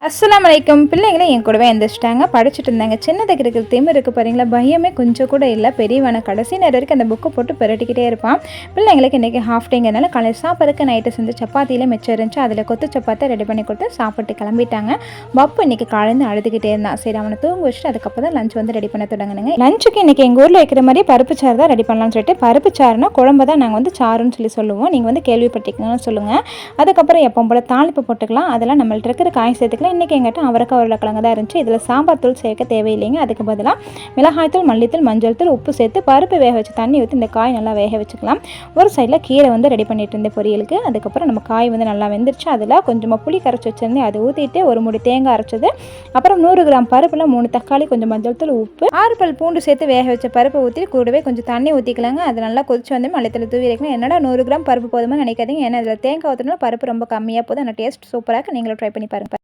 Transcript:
அஸ்ஸலாமு அலைக்கும். பிள்ளைங்களே என் கூடவே எந்திரிச்சிட்டாங்க, படிச்சுட்டு இருந்தாங்க. சின்னதுக்கு இருக்கிற திமிரு இருக்குது பாருங்களா, பயமே கொஞ்சம் கூட இல்லை. பெரியவனை கடைசி நேரம் வரைக்கும் அந்த புக்கை போட்டு பெரட்டிக்கிட்டே இருப்பான். பிள்ளைங்களுக்கு இன்றைக்கி ஹாஃப் டேங்கிறதுனால காலையில் சாப்பிட்றதுக்கு நைட்டு செஞ்சு சப்பாத்தியில் மிச்சம் இருந்துச்சு. அதில் கொத்து சப்பாத்தி ரெடி பண்ணி கொடுத்து சாப்பிட்டு கிளம்பிட்டாங்க. பப்பு இன்றைக்கி காலையில் அழுதுகிட்டே இருந்தான். சரி அவனை தூங்க வச்சுட்டு அதுக்கப்புறம் தான் லஞ்ச் வந்து ரெடி பண்ண தொடங்கினுங்க. லஞ்சுக்கு இன்றைக்கி எங்கள் ஊரில் வைக்கிற மாதிரி பருப்பு சாறு தான் ரெடி பண்ணலாம்னு சொல்லிட்டு, பருப்பு சாறுனா குழம்பு தான் நாங்கள் வந்து சாருன்னு சொல்லி சொல்லுவோம். நீங்கள் வந்து கேள்விப்பட்டிருக்கீங்கன்னு சொல்லுங்கள். அதுக்கப்புறம் எப்போ போல் தாளிப்பு போட்டுக்கலாம். அதெல்லாம் நம்மள்ட்ட இருக்கிற காய் சேர்த்துக்கலாம். இன்றைக்கி எங்கிட்ட அவரைக்காய் உருளைக்கிழங்கு தான் இருந்துச்சு. இதில் சாம்பார் தூள் சேர்க்க தேவையில்லைங்க. அதுக்கு பதிலாக மிளகாய்த்தூள், மல்லித்தூள், மஞ்சள் தூள், உப்பு சேர்த்து பருப்பு வேக வச்சு தண்ணி ஊற்றி இந்த காய் நல்லா வேக வச்சுக்கலாம். ஒரு சைடில் கீரை வந்து ரெடி பண்ணிட்டு இருந்தேன் பொரியலுக்கு. அதுக்கப்புறம் நம்ம காய் வந்து நல்லா வெந்துருச்சு. அதில் கொஞ்சமாக புளி கரைச்சி வச்சுருந்தேன், அதை ஊற்றிட்டு ஒரு முடி தேங்காய் அரைச்சது, அப்புறம் 100 கிராம் பருப்பில் 3 தக்காளி, கொஞ்சம் மஞ்சள் தூள், உப்பு, 6 பல் பூண்டு சேர்த்து வேக வச்ச பருப்பை ஊற்றி கூடவே கொஞ்சம் தண்ணி ஊற்றிக்கலாங்க. அது நல்லா கொதிச்சு வந்து மல்லித்தூள் தூவி வைக்கணும். என்னடா 100 கிராம் பருப்பு போதுமா நினைக்காதீங்க, ஏன்னா அதில் தேங்காய் ஊற்றினாலும் பருப்பு ரொம்ப கம்மியாக போதும். ஆனால் டேஸ்ட் சூப்பராக நீங்களும் ட்ரை பண்ணி பாருங்கள்.